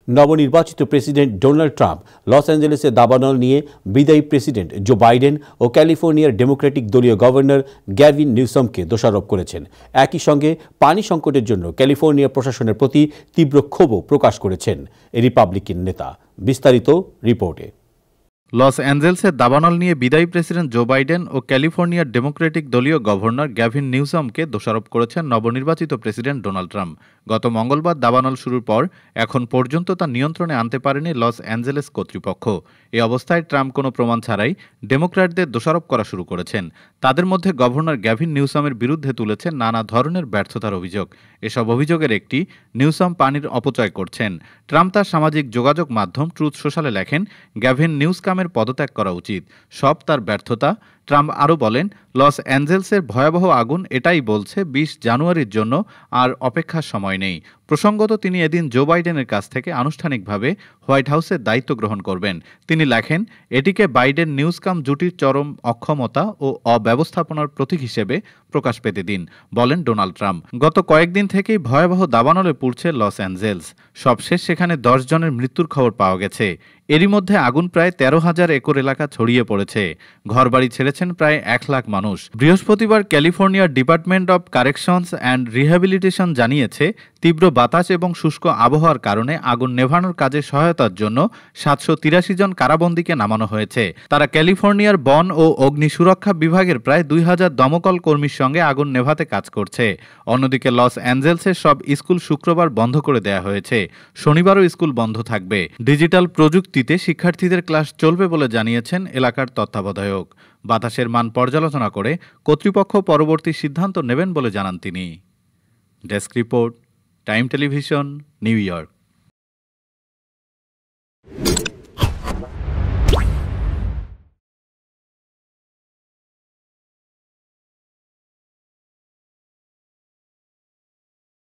নবনির্বাচিত president Donald Trump loss অ্যাঞ্জেলেসে দাবানল নিয়ে বিদায়ী প্রেসিডেন্ট জো বাইডেন ও ক্যালিফোর্নিয়ার ডেমোক্রেটিক দলীয় গভর্নর গ্যাভিন নিউসমকে দোষারোপ করেছেন। একই সঙ্গে পানি সংকটের জন্য ক্যালিফোর্নিয়া প্রশাসনের প্রতি তীব্র ক্ষোভও প্রকাশ করেছেন রিপাবলিকান নেতা। বিস্তারিত রিপোর্টে। লস অ্যাঞ্জেলসের দাবানল নিয়ে বিদায়ী প্রেসিডেন্ট জো বাইডেন ও ক্যালিফোর্নিয়ার ডেমোক্রেটিক দলীয় গভর্নর গ্যাভিন নিউসমকে দোষারোপ করেছেন নবনির্বাচিত প্রেসিডেন্ট ডোনাল্ড ট্রাম্প। গত মঙ্গলবার দাবানল শুরুর পর এখন পর্যন্ত তা নিয়ন্ত্রণে আনতে পারেনি লস অ্যাঞ্জেলেস কর্তৃপক্ষ। এই অবস্থায় ট্রাম্প কোনো প্রমাণ ছাড়াই ডেমোক্র্যাটদের দোষারোপ করা শুরু করেছেন। তাদের মধ্যে গভর্নর গ্যাভিন নিউসমের বিরুদ্ধে তুলেছেন নানা ধরনের ব্যর্থতার অভিযোগ। এসব অভিযোগের একটি, নিউসম পানির অপচয় করছেন। ট্রাম্প তার সামাজিক যোগাযোগ মাধ্যম ট্রুথ সোশ্যালে লেখেন, গ্যাভিন নিউসকামের পদত্যাগ করা উচিত, সব তার ব্যর্থতা। ট্রাম্প আরও বলেন, লস অ্যাঞ্জেলসের ভয়াবহ আগুন এটাই বলছে 20 জানুয়ারির জন্য আর অপেক্ষার সময় নেই। প্রসঙ্গত, তিনি এদিন জো বাইডেনের কাছ থেকে আনুষ্ঠানিকভাবে হোয়াইট হাউসের দায়িত্ব গ্রহণ করবেন। তিনি লেখেন, এটিকে বাইডেন নিউসকাম জুটির চরম অক্ষমতা ও অব্যবস্থাপনার প্রতীক হিসেবে প্রকাশ পেতে দিন, বলেন ডোনাল্ড ট্রাম্প। গত কয়েকদিন থেকেই ভয়াবহ দাবানলে পুড়ছে লস অ্যাঞ্জেলস। সবশেষ সেখানে 10 জনের মৃত্যুর খবর পাওয়া গেছে। এরই মধ্যে আগুন প্রায় 13,000 একর এলাকা ছড়িয়ে পড়েছে। ঘরবাড়ি ছেড়েছেন প্রায় 1 লাখ মানুষ। বৃহস্পতিবার ক্যালিফোর্নিয়ার department of corrections and rehabilitation জানিয়েছে, তীব্র বাতাস এবং শুষ্ক আবহাওয়ার কারণে আগুন নেভানোর কাজে সহায়তার জন্য 783 জন কারাবন্দীকে নামানো হয়েছে। তারা ক্যালিফোর্নিয়ার বন ও অগ্নি সুরক্ষা বিভাগের প্রায় 2000 দমকল কর্মীর সঙ্গে আগুন নেভাতে কাজ করছে। অন্যদিকে লস অ্যাঞ্জেলসের সব স্কুল শুক্রবার বন্ধ করে দেয়া হয়েছে। শনিবারও স্কুল বন্ধ থাকবে। ডিজিটাল প্রযুক্তিতে শিক্ষার্থীদের ক্লাস চলবে বলে জানিয়েছেন এলাকার তত্ত্বাবধায়ক। বাতাসের মান পর্যালোচনা করে কর্তৃপক্ষ পরবর্তী সিদ্ধান্ত নেবেন বলে জানান তিনি। Desk report, time television, new York.